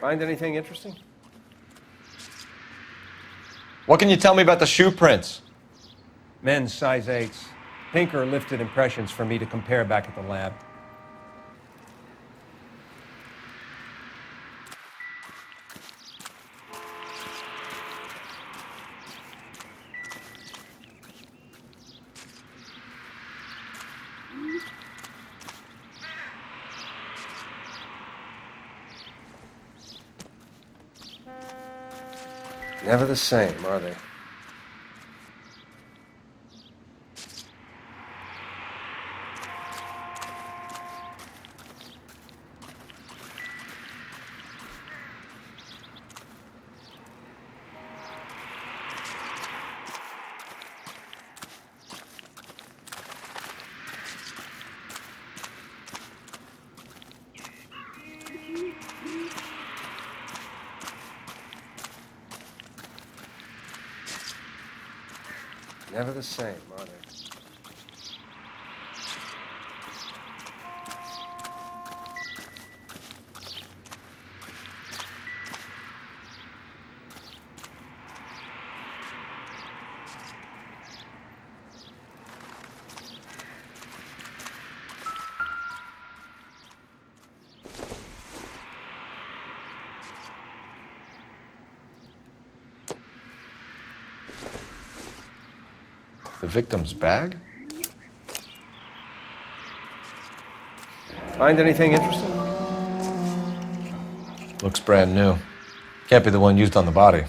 Find anything interesting? What can you tell me about the shoe prints? Men's size 8s. Pinker lifted impressions for me to compare back at the lab. Never the same, are they? Never the same, are they? The victim's bag? Find anything interesting? Looks brand new. Can't be the one used on the body.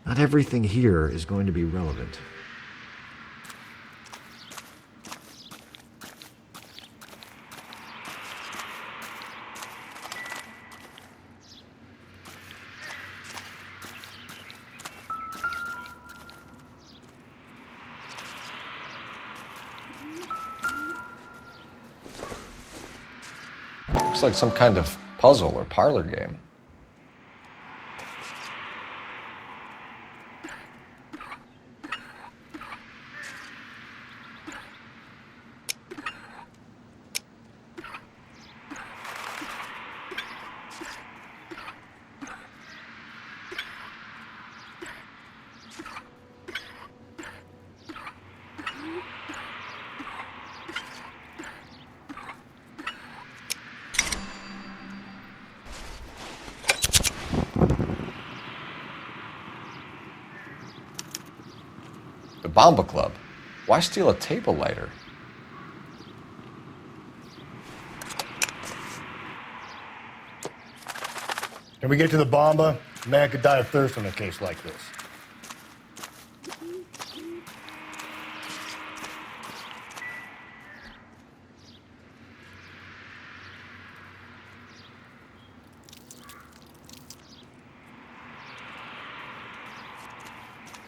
Not everything here is going to be relevant. Looks like some kind of puzzle or parlor game. The Bomba Club. Why steal a table lighter? Can we get to the Bomba? A man could die of thirst in a case like this.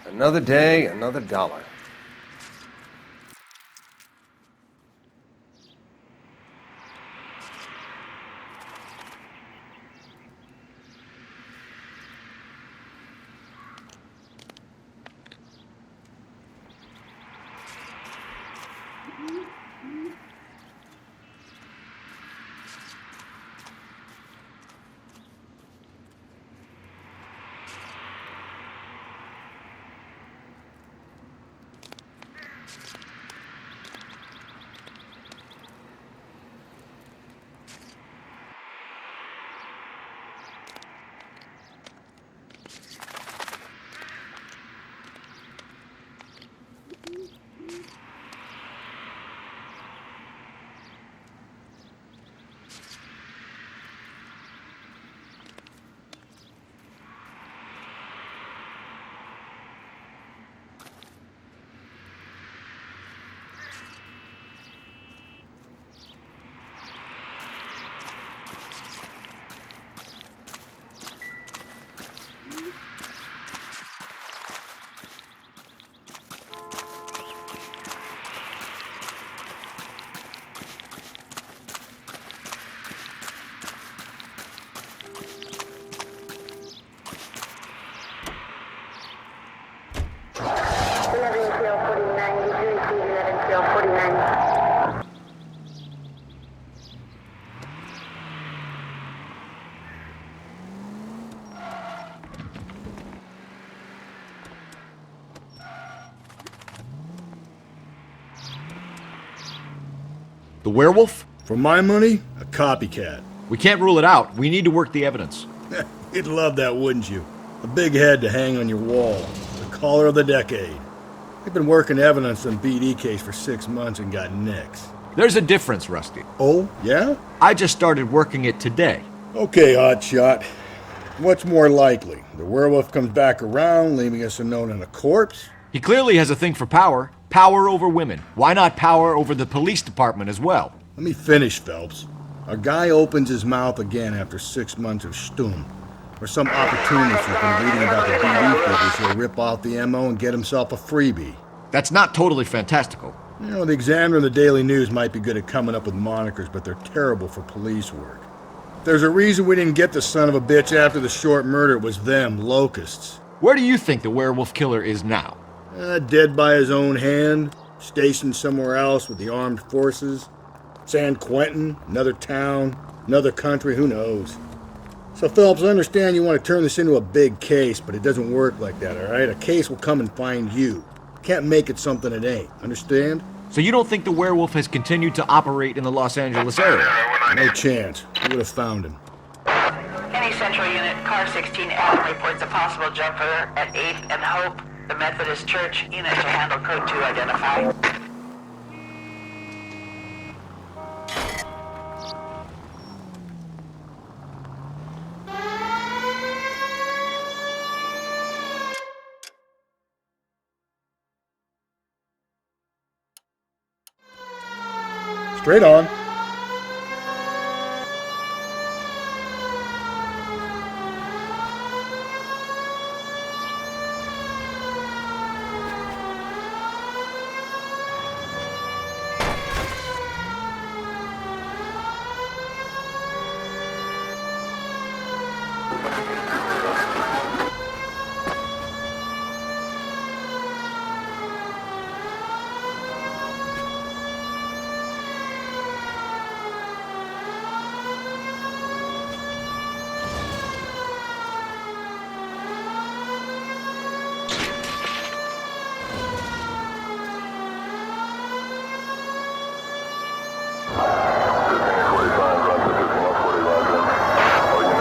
Another day, another dollar. The werewolf? For my money, a copycat. We can't rule it out. We need to work the evidence. You'd love that, wouldn't you? A big head to hang on your wall. The caller of the decade. I've been working evidence on BD case for 6 months and got nicks. There's a difference, Rusty. Oh, yeah? I just started working it today. Okay, hotshot. What's more likely? The werewolf comes back around, leaving us a note and a corpse? He clearly has a thing for power. Power over women. Why not power over the police department as well? Let me finish, Phelps. A guy opens his mouth again after 6 months of stum. Or some opportunist who's been reading about the BD figures who'll rip off the MO and get himself a freebie. That's not totally fantastical. You know, the Examiner and the Daily News might be good at coming up with monikers, but they're terrible for police work. There's a reason we didn't get the son of a bitch after the short murder. It was them, locusts. Where do you think the werewolf killer is now? Dead by his own hand, stationed somewhere else with the armed forces. San Quentin, another town, another country, who knows? So, Phelps, I understand you want to turn this into a big case, but it doesn't work like that, all right? A case will come and find you. Can't make it something it ain't, understand? So you don't think the werewolf has continued to operate in the Los Angeles area? No chance. We would have found him. Any central unit, car 16 Adam reports a possible jumper at 8th and Hope. The Methodist Church unit to handle code 2 identify. Straight on.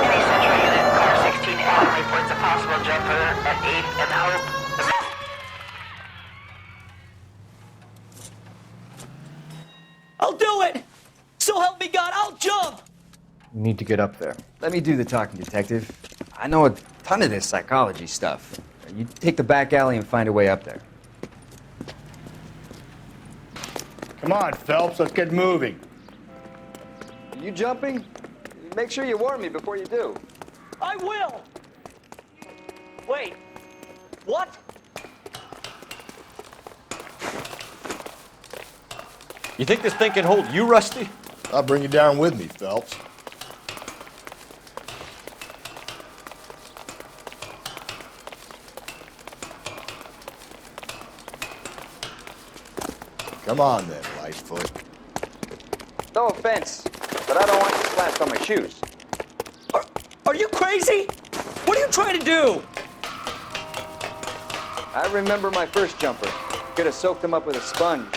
Any central unit, car 16 Adam reports a possible jumper at 8th and Hope. I'll do it! So help me God, I'll jump! You need to get up there. Let me do the talking, detective. I know a ton of this psychology stuff. You take the back alley and find a way up there. Come on, Phelps, let's get moving. You jumping? Make sure you warn me before you do. I will! Wait, what? You think this thing can hold you, Rusty? I'll bring you down with me, Phelps. Come on then, Lightfoot. No offense, but I don't want you splashed on my shoes. Are you crazy? What are you trying to do? I remember my first jumper. Could have soaked him up with a sponge.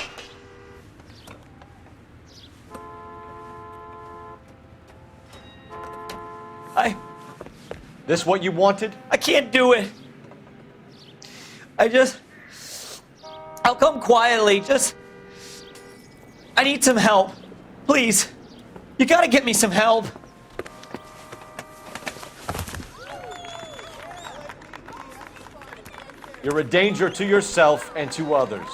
This what you wanted? I can't do it. I'll come quietly, I need some help. Please. You gotta get me some help. You're a danger to yourself and to others.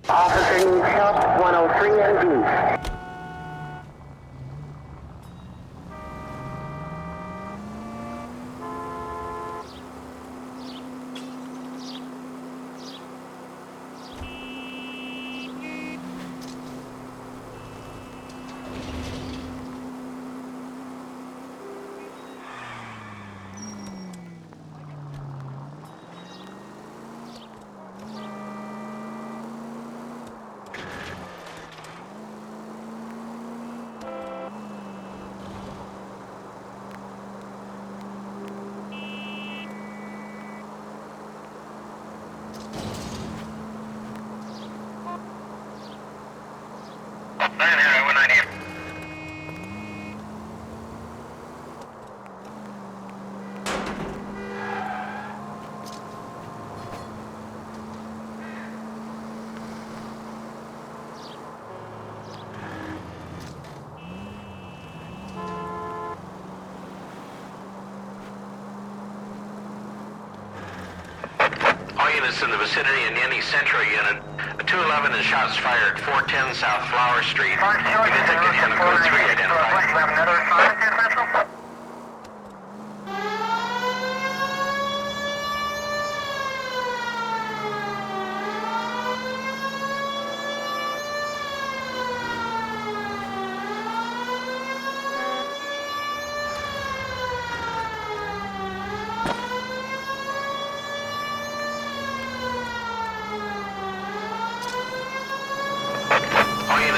Officer needs help, 103 and D. Units in the vicinity in any Central unit. A 211 and shots fired 410 South Flower Street. Unit technician of code 3 identified.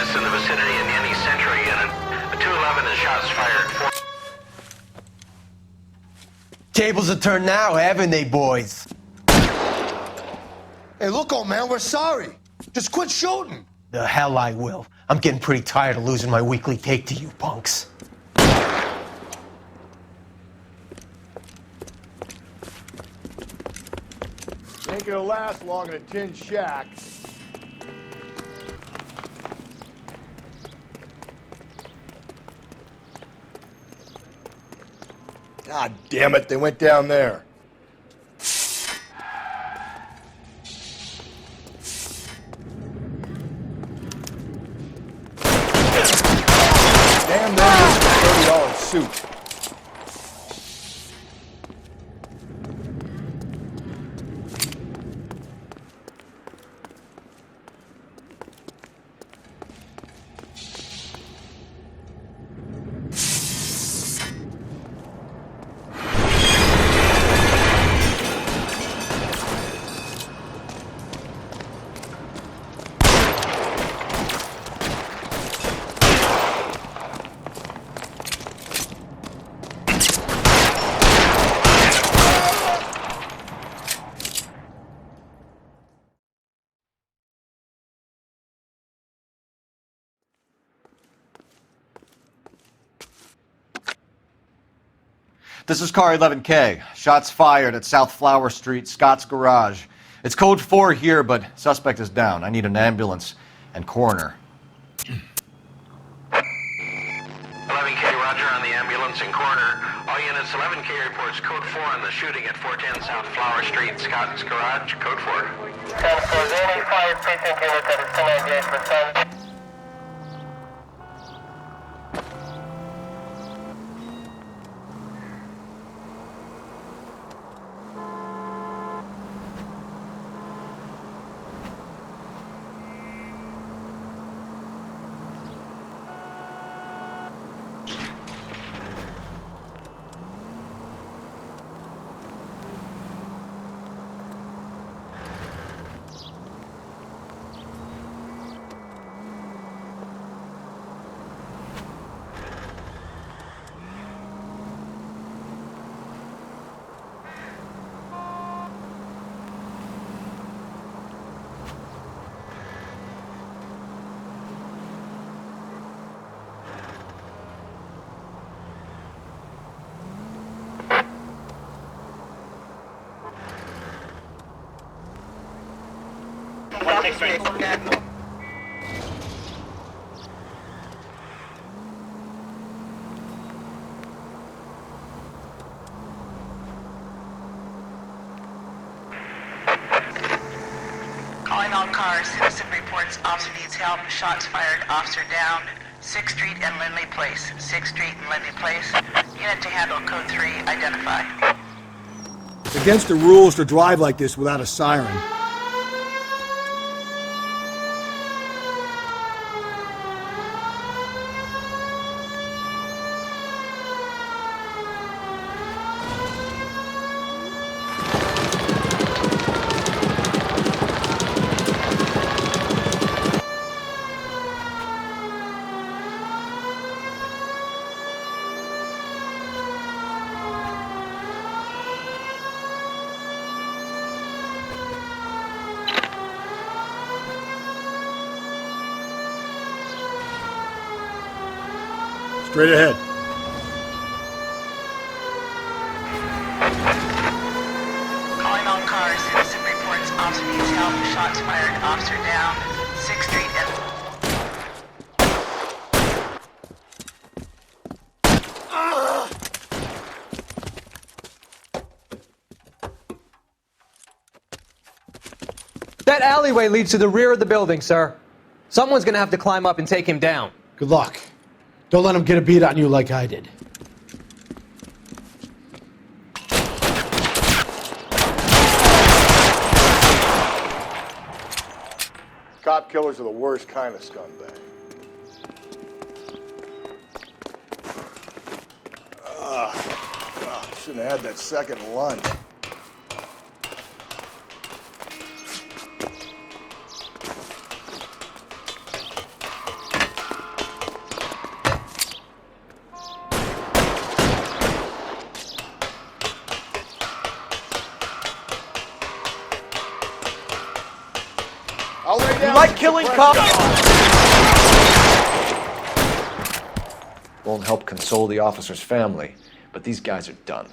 In the vicinity in any Central unit, a 211 and shots fired 4. Tables are turned now, haven't they, boys? Hey, look, old man, we're sorry. Just quit shooting. The hell I will. I'm getting pretty tired of losing my weekly take to you punks. Ain't gonna last long in a tin shack. God damn it, they went down there. Damn them with a $30 suit. This is car 11K. Shots fired at South Flower Street, Scott's Garage. It's code 4 here, but suspect is down. I need an ambulance and coroner. 11K, roger on the ambulance and coroner. All units, 11K reports code 4 on the shooting at 410 South Flower Street, Scott's Garage, code 4. 10-4, any fire precinct unit that is 1098%. Calling all car. Citizen reports officer needs help. Shots fired. Officer down. 6th Street and Lindley Place. 6th Street and Lindley Place. Unit to handle code 3. Identify. It's against the rules to drive like this without a siren. Straight ahead. Calling all cars. Citizen reports officer needs help. Shots fired. Officer down. 6th Street and... That alleyway leads to the rear of the building, sir. Someone's gonna have to climb up and take him down. Good luck. Don't let him get a beat on you like I did. Cop killers are the worst kind of scumbag. Shouldn't have had that second lunch. You like killing cops? Won't help console the officer's family, but these guys are done.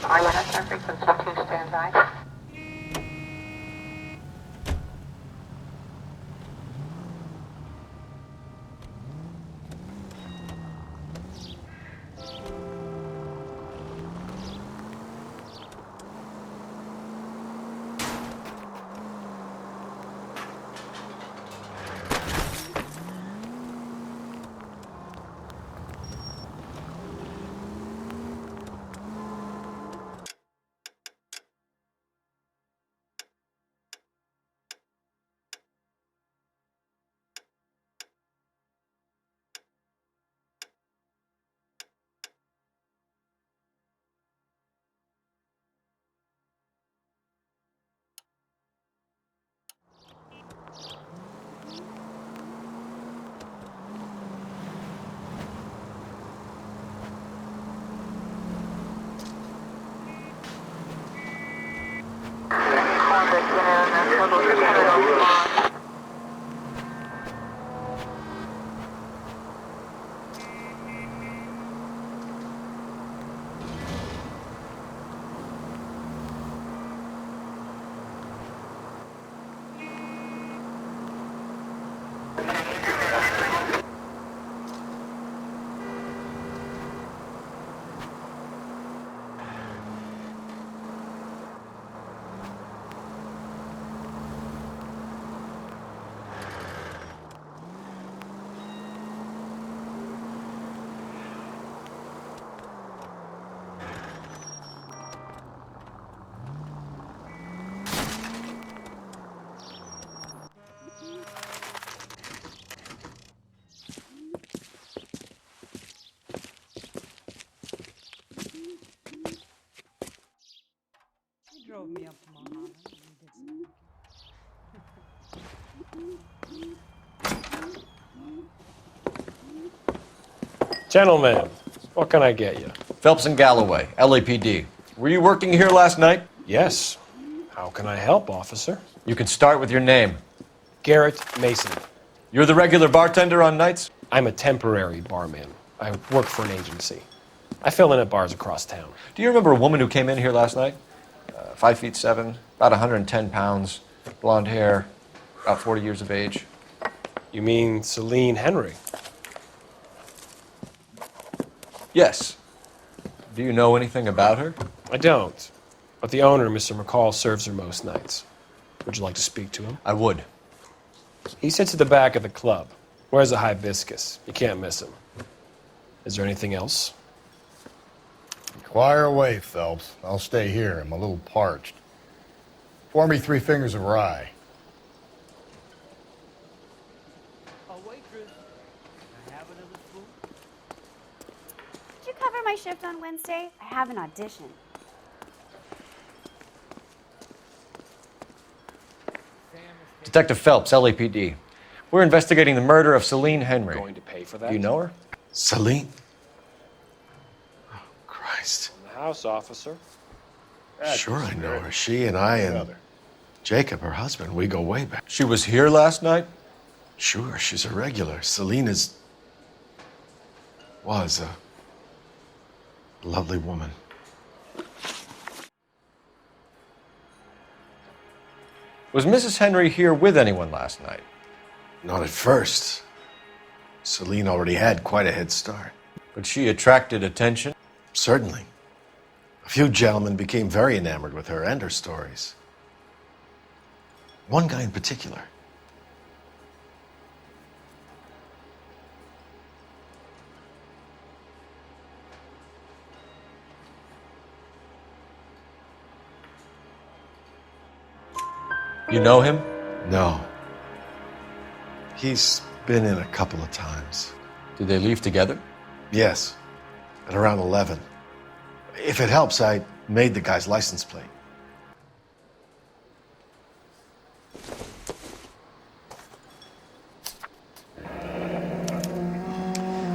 INS frequency 2 standby. Gentlemen, what can I get you? Phelps and Galloway, LAPD. Were you working here last night? Yes. How can I help, officer? You can start with your name. Garrett Mason. You're the regular bartender on nights? I'm a temporary barman. I work for an agency. I fill in at bars across town. Do you remember a woman who came in here last night? 5'7", about 110 pounds, blonde hair, about 40 years of age. You mean Celine Henry? Yes. Do you know anything about her? I don't. But the owner, Mr. McCall, serves her most nights. Would you like to speak to him? I would. He sits at the back of the club. Wears a hibiscus. You can't miss him. Is there anything else? Inquire away, Phelps. I'll stay here. I'm a little parched. Pour me 3 fingers of rye. Did you cover my shift on Wednesday? I have an audition. Detective Phelps, LAPD. We're investigating the murder of Celine Henry. Going to pay for that? Do you know her? Celine? Oh, Christ. In the house, officer. Sure I know her. She and I and Jacob, her husband, we go way back. She was here last night? Sure, she's a regular. Celine was a lovely woman. Was Mrs. Henry here with anyone last night? Not at first. Celine already had quite a head start. But she attracted attention? Certainly. A few gentlemen became very enamored with her and her stories. One guy in particular. You know him? No. He's been in a couple of times. Did they leave together? Yes. At around 11. If it helps, I made the guy's license plate.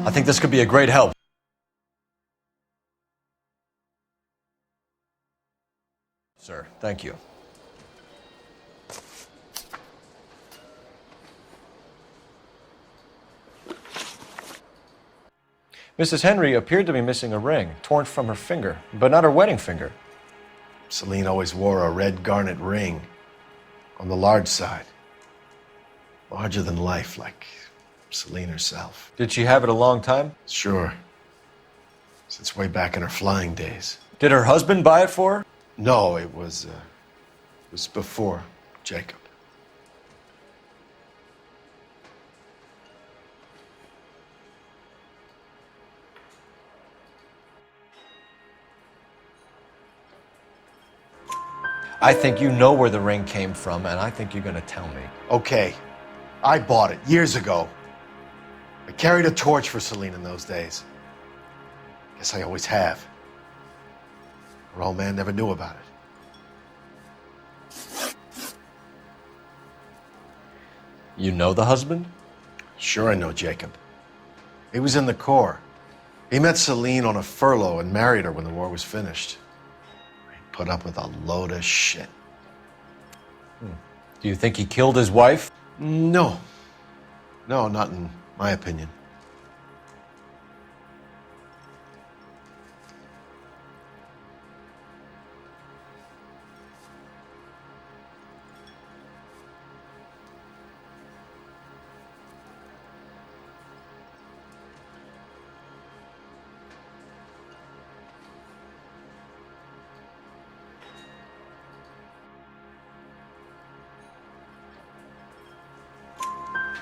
I think this could be a great help. Sir, thank you. Mrs. Henry appeared to be missing a ring, torn from her finger, but not her wedding finger. Celine always wore a red garnet ring on the large side. Larger than life, like Celine herself. Did she have it a long time? Sure. Since way back in her flying days. Did her husband buy it for her? No, it was before Jacob. I think you know where the ring came from, and I think you're gonna tell me. Okay. I bought it years ago. I carried a torch for Celine in those days. Guess I always have. Her old man never knew about it. You know the husband? Sure I know Jacob. He was in the Corps. He met Celine on a furlough and married her when the war was finished. He put up with a load of shit. Do you think he killed his wife? No. No, not in my opinion.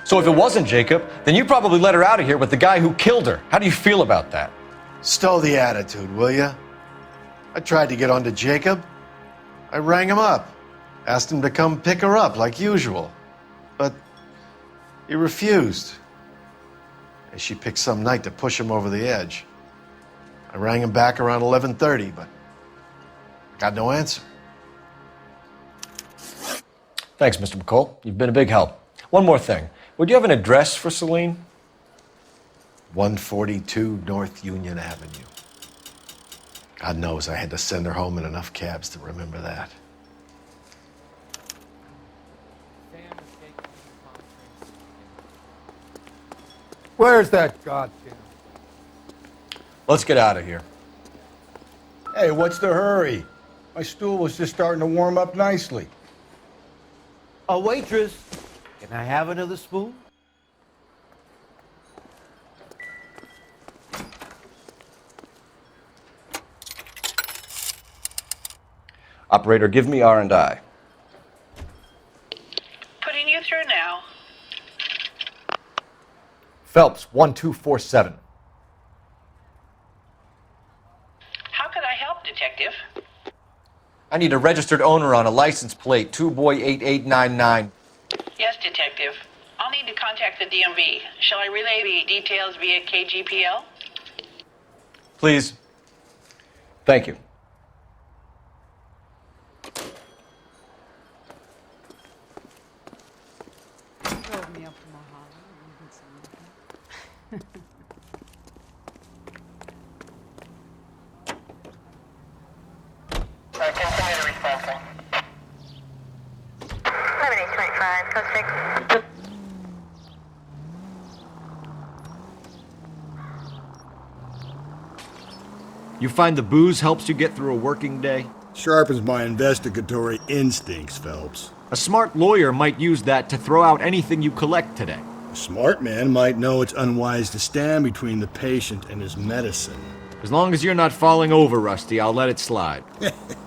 So if it wasn't Jacob, then you probably let her out of here with the guy who killed her. How do you feel about that? Stow the attitude, will ya? I tried to get onto Jacob. I rang him up. Asked him to come pick her up like usual. But he refused. And she picked some night to push him over the edge. I rang him back around 11:30, but I got no answer. Thanks, Mr. McCall. You've been a big help. One more thing. Would you have an address for Celine? 142 North Union Avenue. God knows I had to send her home in enough cabs to remember that. Where's that goddamn? Let's get out of here. Hey, what's the hurry? My stool was just starting to warm up nicely. A waitress, can I have another spoon? Operator, give me R&I. Putting you through now. Phelps, 1247. How could I help, Detective? I need a registered owner on a license plate, 2boy8899. Yes, Detective. I'll need to contact the DMV. Shall I relay the details via KGPL? Please. Thank you. Drove me up from Ohio. Continue to respond. 7825, code 6. You find the booze helps you get through a working day? Sharpens my investigatory instincts, Phelps. A smart lawyer might use that to throw out anything you collect today. A smart man might know it's unwise to stand between the patient and his medicine. As long as you're not falling over, Rusty, I'll let it slide.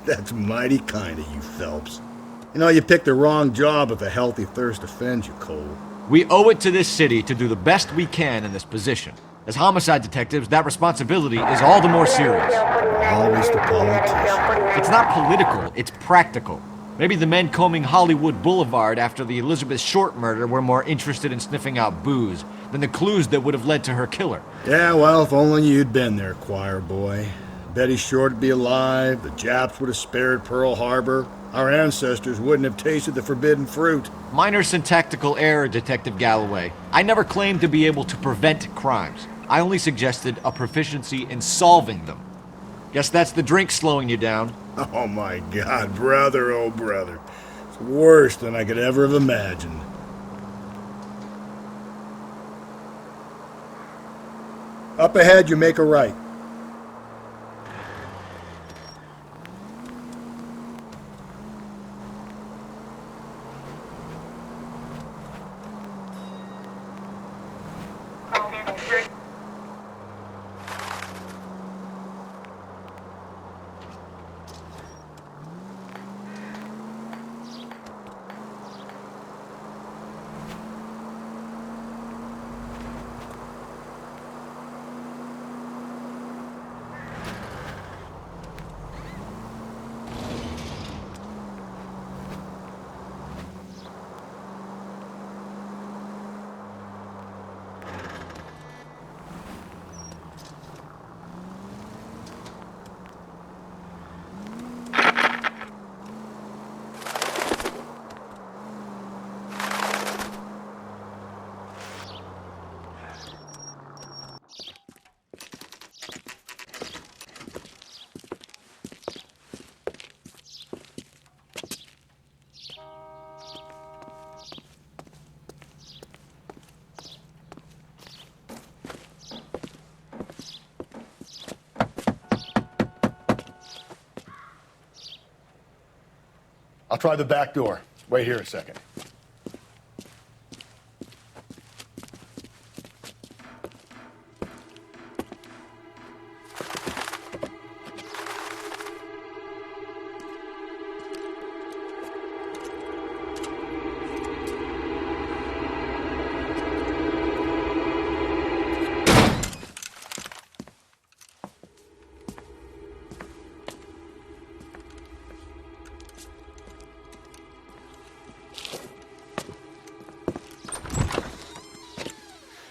That's mighty kind of you, Phelps. You know, you picked the wrong job if a healthy thirst offends you, Cole. We owe it to this city to do the best we can in this position. As homicide detectives, that responsibility is all the more serious. Always the politician. It's not political, it's practical. Maybe the men combing Hollywood Boulevard after the Elizabeth Short murder were more interested in sniffing out booze than the clues that would have led to her killer. Yeah, well, if only you'd been there, choir boy. Betty Short would be alive, the Japs would have spared Pearl Harbor, our ancestors wouldn't have tasted the forbidden fruit. Minor syntactical error, Detective Galloway. I never claimed to be able to prevent crimes. I only suggested a proficiency in solving them. Guess that's the drink slowing you down. Oh my God, brother, oh brother. It's worse than I could ever have imagined. Up ahead, you make a right. I'll try the back door. Wait here a second.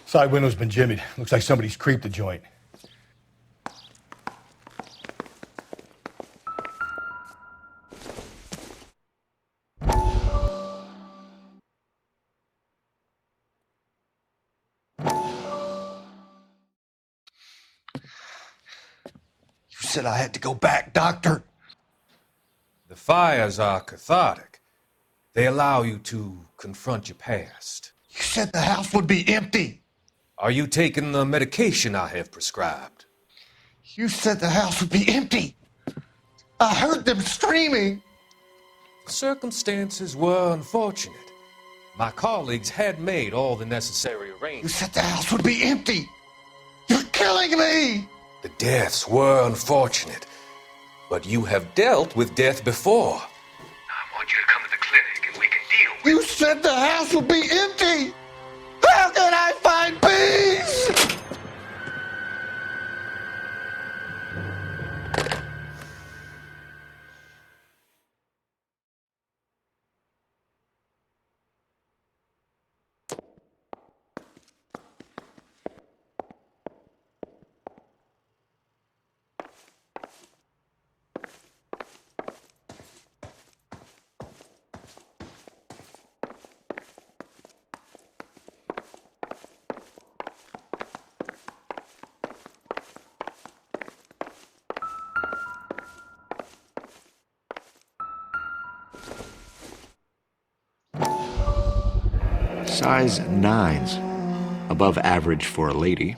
Side window's been jimmied. Looks like somebody's creeped the joint. said I had to go back, Doctor. The fires are cathartic. They allow you to confront your past. You said the house would be empty. Are you taking the medication I have prescribed? You said the house would be empty. I heard them screaming. The circumstances were unfortunate. My colleagues had made all the necessary You arrangements. said the house would be empty. You're killing me. The deaths were unfortunate, but you have dealt with death before. I want you to come to the clinic and we can deal with You said the house would be empty. How can I find peace? Size 9s. Above average for a lady.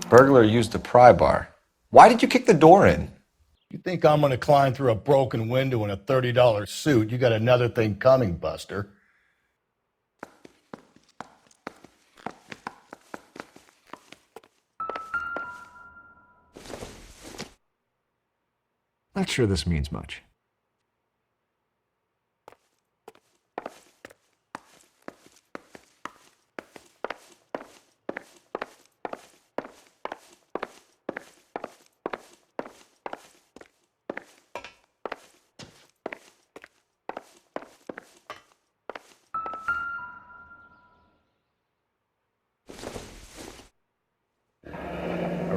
Burglar used the pry bar. Why did you kick the door in? You think I'm gonna climb through a broken window in a $30 suit? You got another thing coming, Buster. Not sure this means much.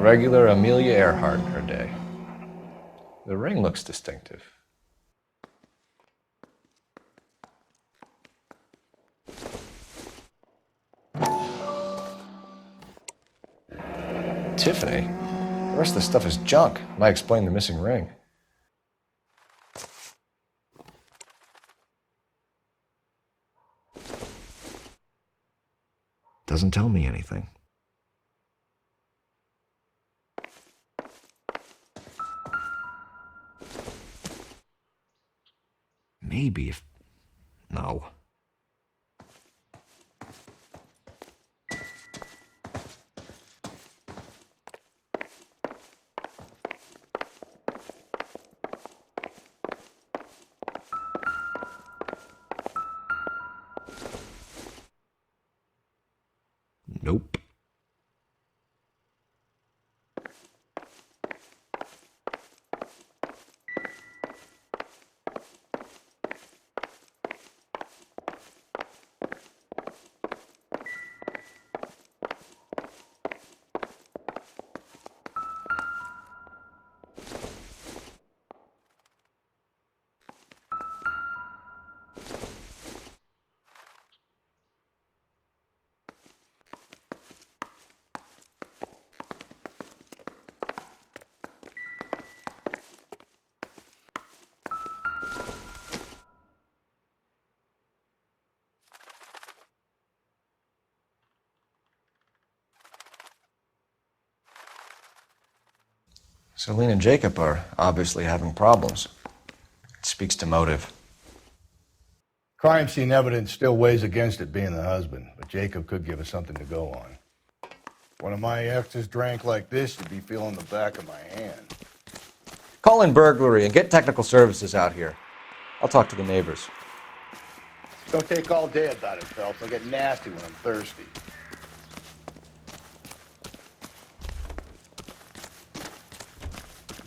A regular Amelia Earhart in her day. The ring looks distinctive. Tiffany? The rest of the stuff is junk. Might explain the missing ring. Doesn't tell me anything. Maybe if... No. Nope. Celine and Jacob are obviously having problems. It speaks to motive. Crime scene evidence still weighs against it being the husband, but Jacob could give us something to go on. One of my exes drank like this, you'd be feeling the back of my hand. Call in burglary and get technical services out here. I'll talk to the neighbors. Don't take all day about it, Phelps. I'll get nasty when I'm thirsty.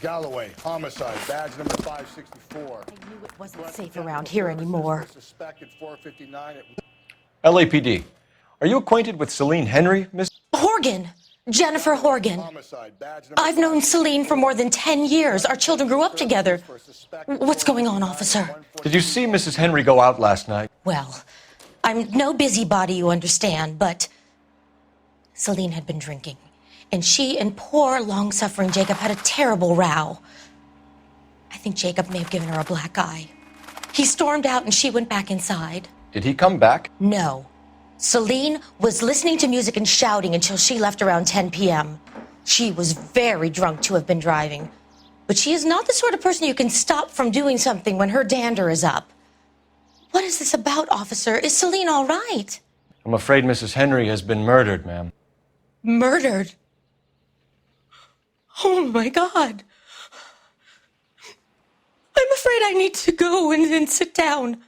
Galloway, homicide, badge number 564. I knew it wasn't safe around here anymore. Suspected 459 at LAPD. Are you acquainted with Celine Henry, Miss? Horgan. Jennifer Horgan. I've known Celine for more than 10 years. Our children grew up together. What's going on, officer? Did you see Mrs. Henry go out last night? Well, I'm no busybody, you understand, but Celine had been drinking, and she and poor, long-suffering Jacob had a terrible row. I think Jacob may have given her a black eye. He stormed out, and she went back inside. Did he come back? No. Celine was listening to music and shouting until she left around 10 p.m. She was very drunk to have been driving, but she is not the sort of person you can stop from doing something when her dander is up. What is this about, officer? Is Celine all right? I'm afraid Mrs. Henry has been murdered, ma'am. Murdered? Oh, my God. I'm afraid I need to go and sit down.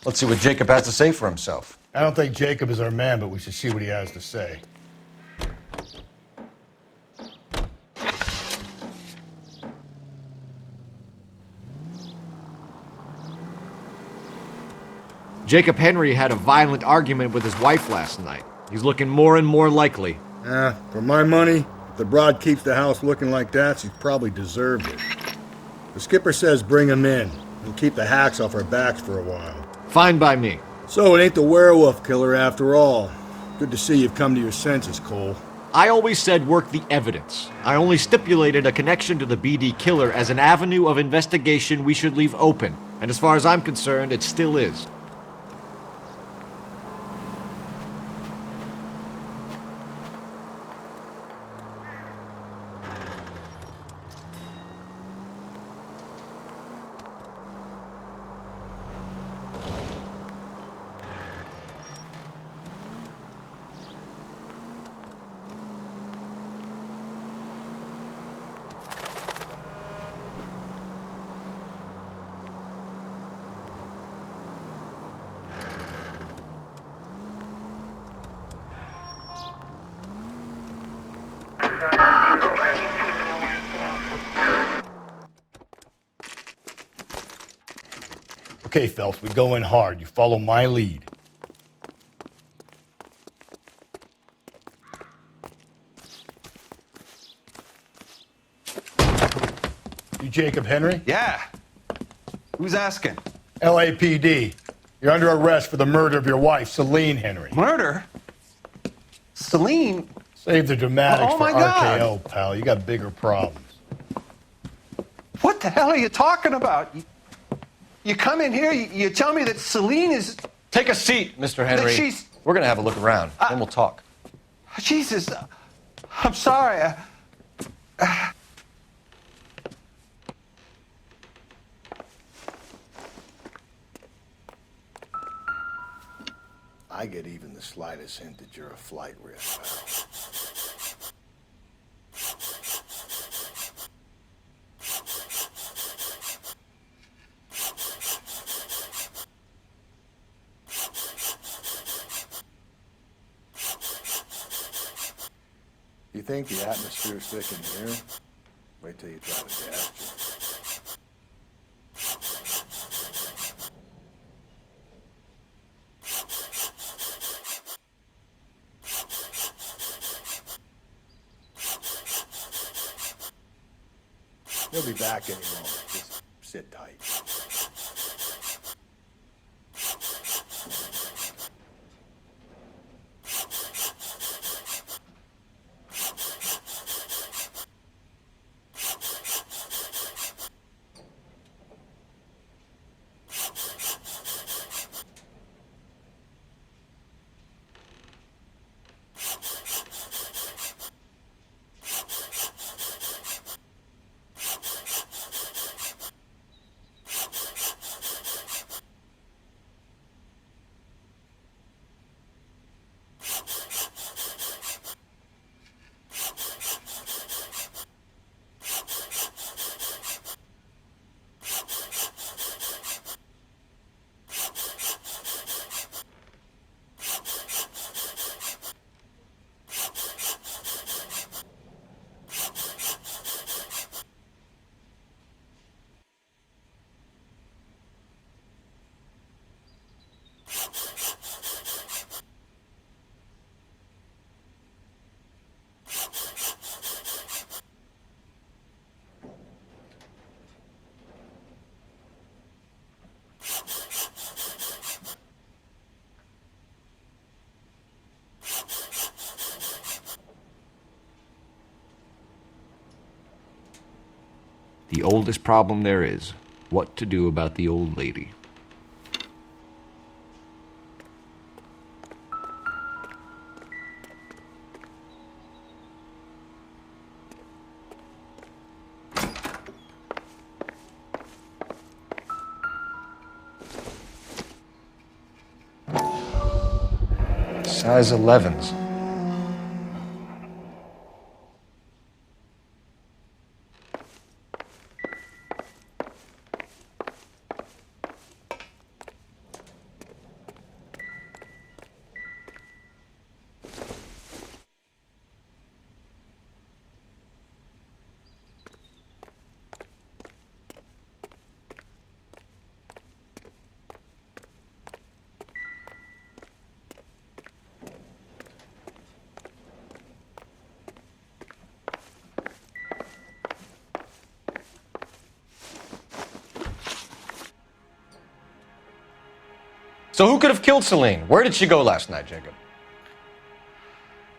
Let's see what Jacob has to say for himself. I don't think Jacob is our man, but we should see what he has to say. Jacob Henry had a violent argument with his wife last night. He's looking more and more likely. For my money, if the broad keeps the house looking like that, she's probably deserved it. The skipper says bring him in. We'll keep the hacks off our backs for a while. Fine by me. So it ain't the werewolf killer after all. Good to see you've come to your senses, Cole. I always said work the evidence. I only stipulated a connection to the BD killer as an avenue of investigation we should leave open. And as far as I'm concerned, it still is. Okay, Phelps, we go in hard. You follow my lead. You Jacob Henry? Yeah. Who's asking? LAPD. You're under arrest for the murder of your wife, Celine Henry. Murder? Celine? Save the dramatics Oh, for my God. RKO, pal. You got bigger problems. What the hell are you talking about? You come in here, you tell me that Celine is... Take a seat, Mr. Henry. That she's... We're gonna have a look around, then we'll talk. Jesus, I'm sorry. I get even the slightest hint that you're a flight risk, pal. You think the atmosphere's thick in here? Wait till you try the gas. He'll be back any moment. Just sit tight. The oldest problem there is, what to do about the old lady. Size 11s. So who could have killed Celine? Where did she go last night, Jacob?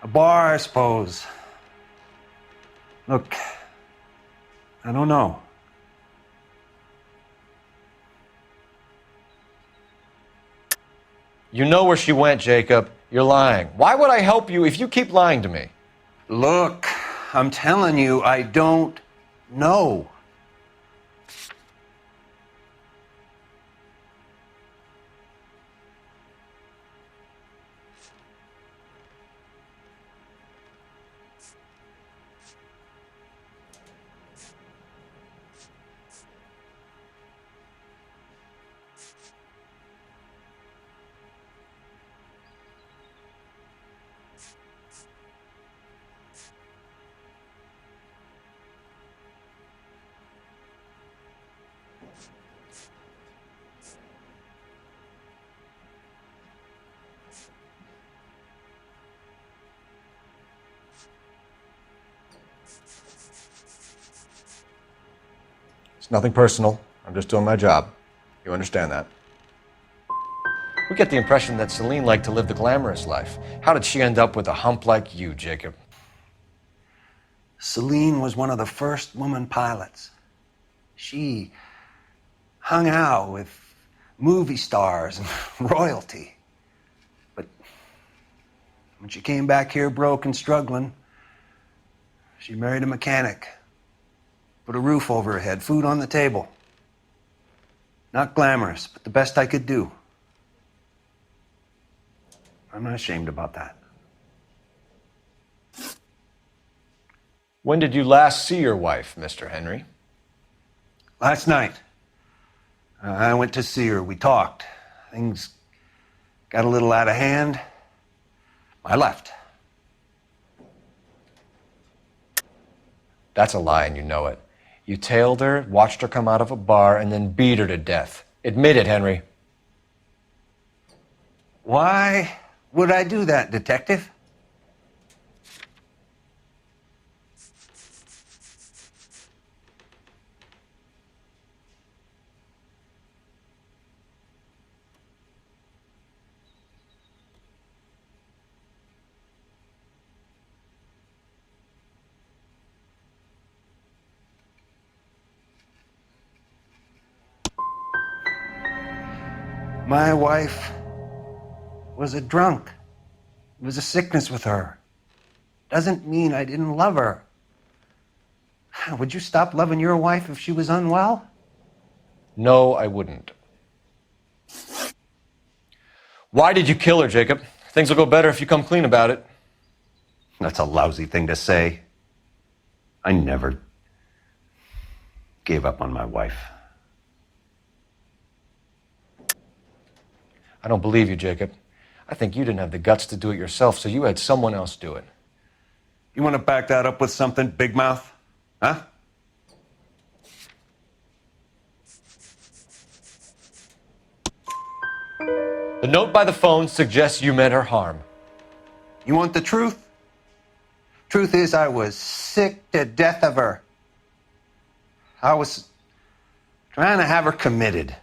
A bar, I suppose. Look, I don't know. You know where she went, Jacob. You're lying. Why would I help you if you keep lying to me? Look, I'm telling you, I don't know. It's nothing personal. I'm just doing my job. You understand that? We get the impression that Celine liked to live the glamorous life. How did she end up with a hump like you, Jacob? Celine was one of the first woman pilots. She hung out with movie stars and royalty. But when she came back here broke and struggling, she married a mechanic. Put a roof over her head, food on the table. Not glamorous, but the best I could do. I'm not ashamed about that. When did you last see your wife, Mr. Henry? Last night, I went to see her. We talked. Things got a little out of hand. I left. That's a lie, and you know it. You tailed her, watched her come out of a bar, and then beat her to death. Admit it, Henry. Why would I do that, Detective? My wife was a drunk. It was a sickness with her. Doesn't mean I didn't love her. Would you stop loving your wife if she was unwell? No, I wouldn't. Why did you kill her, Jacob? Things will go better if you come clean about it. That's a lousy thing to say. I never gave up on my wife. I don't believe you, Jacob. I think you didn't have the guts to do it yourself, so you had someone else do it. You want to back that up with something, big mouth? Huh? The note by the phone suggests you meant her harm. You want the truth? Truth is, I was sick to death of her. I was trying to have her committed.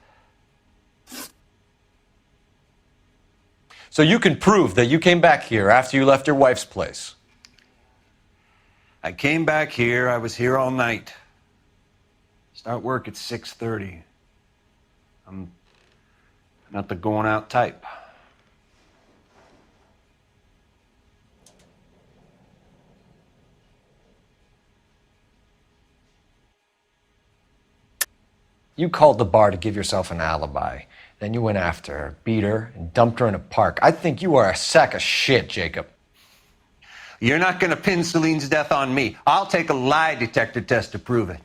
So you can prove that you came back here after you left your wife's place. I came back here. I was here all night. Start work at 6:30. I'm not the going out type. You called the bar to give yourself an alibi. Then you went after her, beat her, and dumped her in a park. I think you are a sack of shit, Jacob. You're not going to pin Celine's death on me. I'll take a lie detector test to prove it.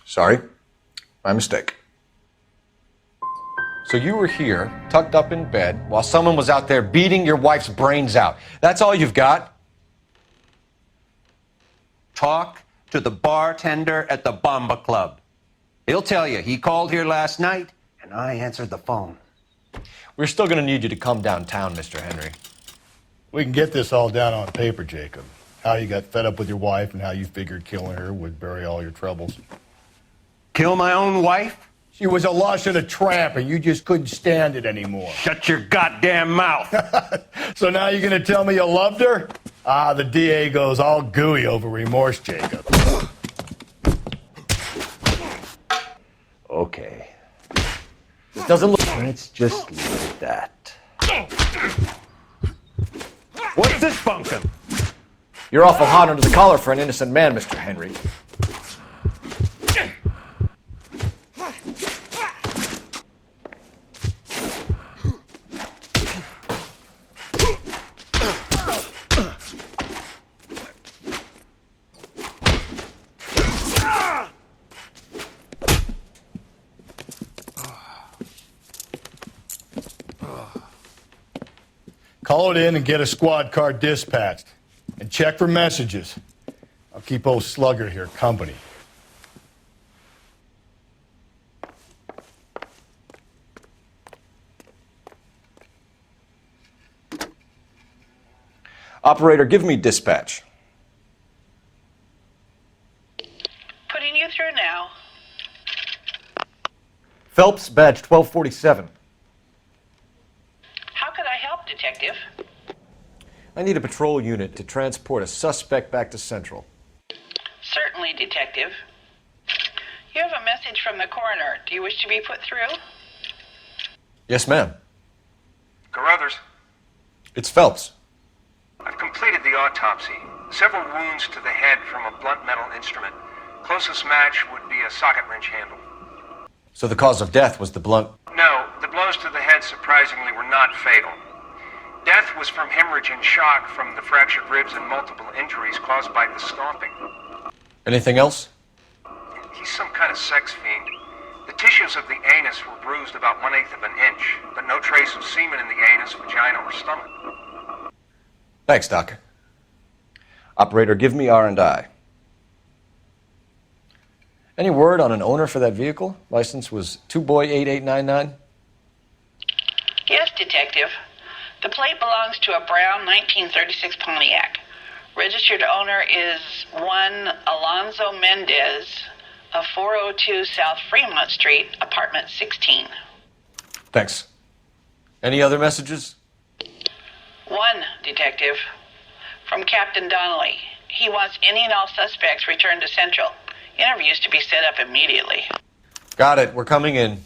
Sorry. My mistake. So you were here, tucked up in bed, while someone was out there beating your wife's brains out. That's all you've got? Talk to the bartender at the Bomba Club. He'll tell you he called here last night, and I answered the phone. We're still going to need you to come downtown, Mr. Henry. We can get this all down on paper, Jacob. How you got fed up with your wife and how you figured killing her would bury all your troubles. Kill my own wife? She was a lush and a tramp, and you just couldn't stand it anymore. Shut your goddamn mouth. So now you're going to tell me you loved her? Ah, the DA goes all gooey over remorse, Jacob. Okay. It doesn't look... Let's just leave it at that. What's this bunkum? You're awful hot under the collar for an innocent man, Mr. Henry. Call it in and get a squad car dispatched. And check for messages. I'll keep old Slugger here company. Operator, give me dispatch. Putting you through now. Phelps, badge 1247. How could I help, Detective? I need a patrol unit to transport a suspect back to Central. Certainly, Detective. You have a message from the coroner. Do you wish to be put through? Yes, ma'am. Carruthers, It's Phelps. I've completed the autopsy. Several wounds to the head from a blunt metal instrument. Closest match would be a socket wrench handle. So the cause of death was the blunt... No, the blows to the head surprisingly were not fatal. Death was from hemorrhage and shock from the fractured ribs and multiple injuries caused by the stomping. Anything else? He's some kind of sex fiend. The tissues of the anus were bruised about 1/8 of an inch, but no trace of semen in the anus, vagina, or stomach. Thanks, Doc. Operator, give me R&I. Any word on an owner for that vehicle? License was 2boy8899. Yes, Detective. The plate belongs to a brown 1936 Pontiac. Registered owner is one Alonzo Mendez of 402 South Fremont Street, apartment 16. Thanks. Any other messages? One, Detective. From Captain Donnelly. He wants any and all suspects returned to Central. Interviews to be set up immediately. Got it. We're coming in.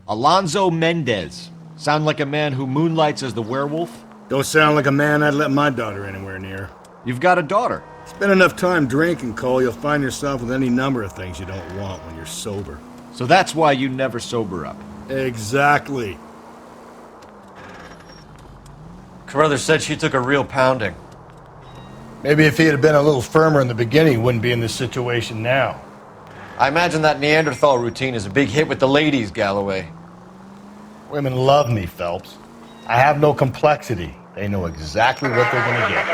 Alonzo Mendez. Sound like a man who moonlights as the werewolf? Don't sound like a man I'd let my daughter anywhere near. You've got a daughter. Spend enough time drinking, Cole, you'll find yourself with any number of things you don't want when you're sober. So that's why you never sober up. Exactly. Carruthers said she took a real pounding. Maybe if he had been a little firmer in the beginning, he wouldn't be in this situation now. I imagine that Neanderthal routine is a big hit with the ladies, Galloway. Women love me, Phelps. I have no complexity. They know exactly what they're going to get.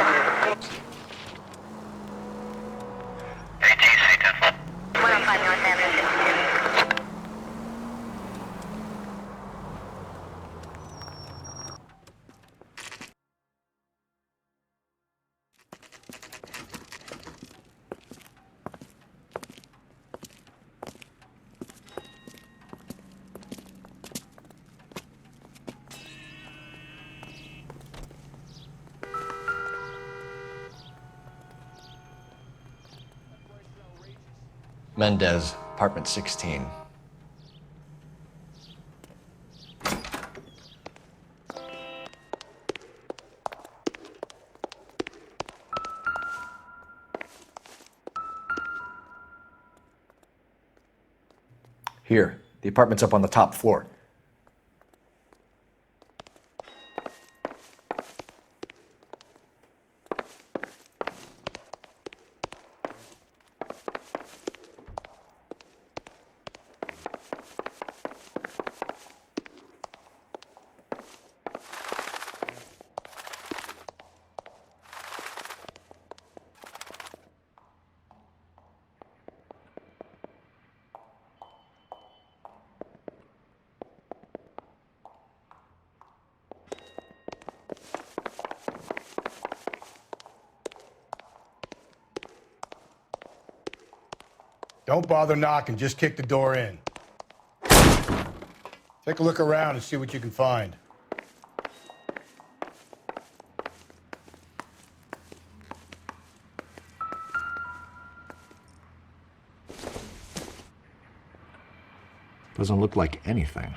Mendez, apartment 16. Here, the apartment's up on the top floor. Don't bother knocking, just kick the door in. Take a look around and see what you can find. Doesn't look like anything.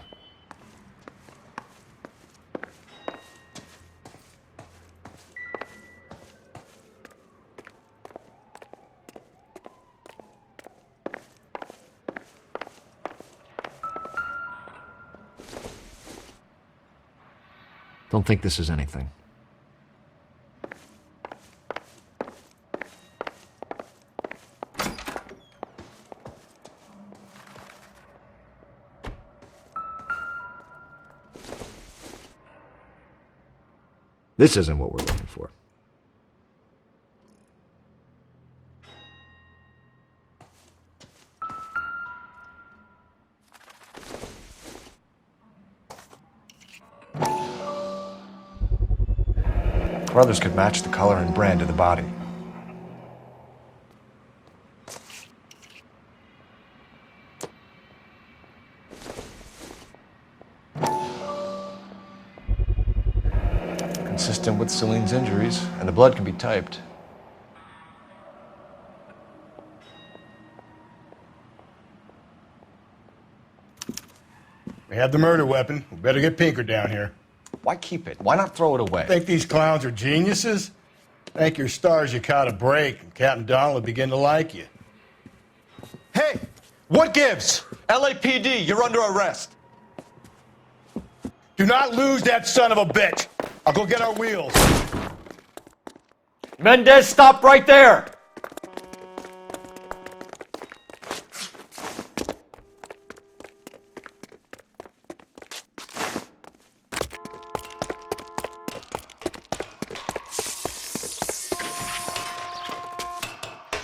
Don't think this is anything. This isn't what we're looking for. Brothers could match the color and brand of the body. Consistent with Celine's injuries, and the blood can be typed. We have the murder weapon. We better get Pinker down here. Why keep it? Why not throw it away? Think these clowns are geniuses? Thank your stars you caught a break, and Captain Donald will begin to like you. Hey, what gives? LAPD, you're under arrest. Do not lose that son of a bitch. I'll go get our wheels. Mendez, stop right there!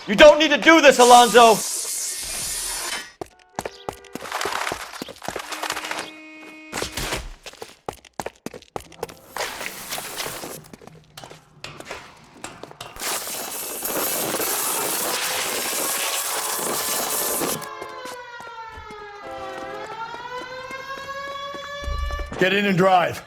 You don't need to do this, Alonzo! Get in and drive.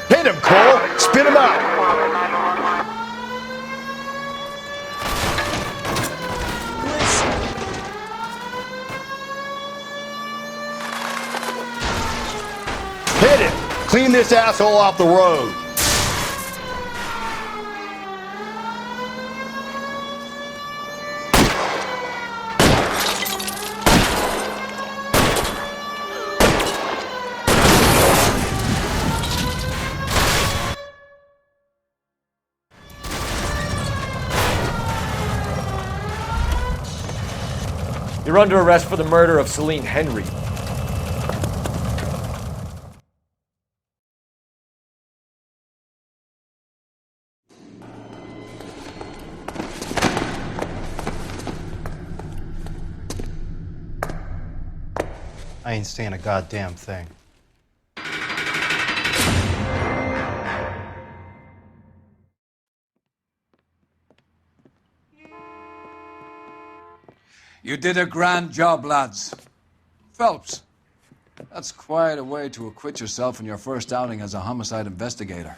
Hit him, Cole! Spit him out! Hit him! Clean this asshole off the road! You're under arrest for the murder of Celine Henry. I ain't saying a goddamn thing. You did a grand job, lads. Phelps, that's quite a way to acquit yourself in your first outing as a homicide investigator.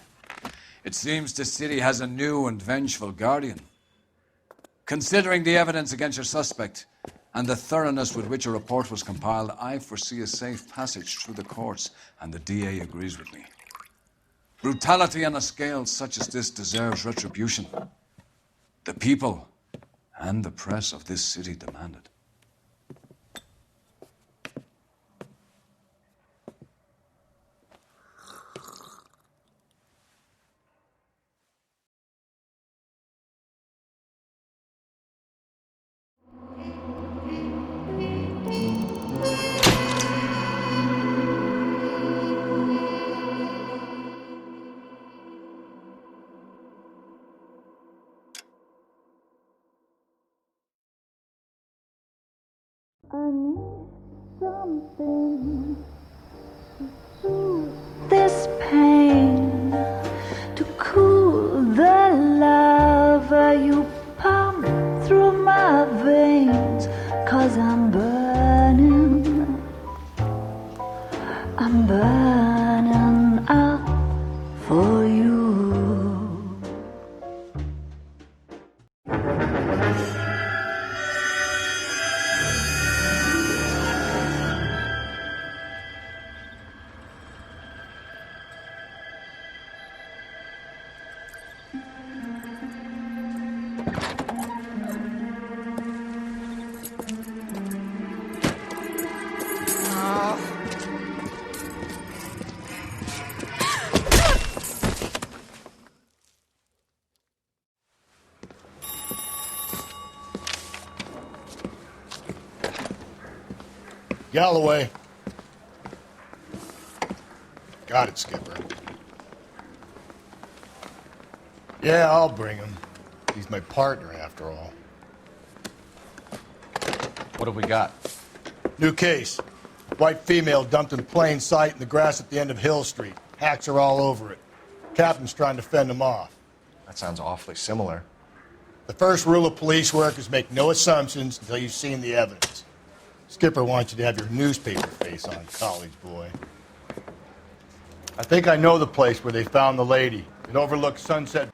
It seems the city has a new and vengeful guardian. Considering the evidence against your suspect and the thoroughness with which a report was compiled, I foresee a safe passage through the courts, and the DA agrees with me. Brutality on a scale such as this deserves retribution. The people and the press of this city demand it. I need something to soothe this pain, to cool the lava you pump through my veins, 'cause I'm burning out for you. Galloway. Got it, Skipper. Yeah, I'll bring him. He's my partner, after all. What have we got? New case. White female dumped in plain sight in the grass at the end of Hill Street. Hacks are all over it. Captain's trying to fend them off. That sounds awfully similar. The first rule of police work is make no assumptions until you've seen the evidence. Skipper wants you to have your newspaper face on, college boy. I think I know the place where they found the lady. It overlooks Sunset.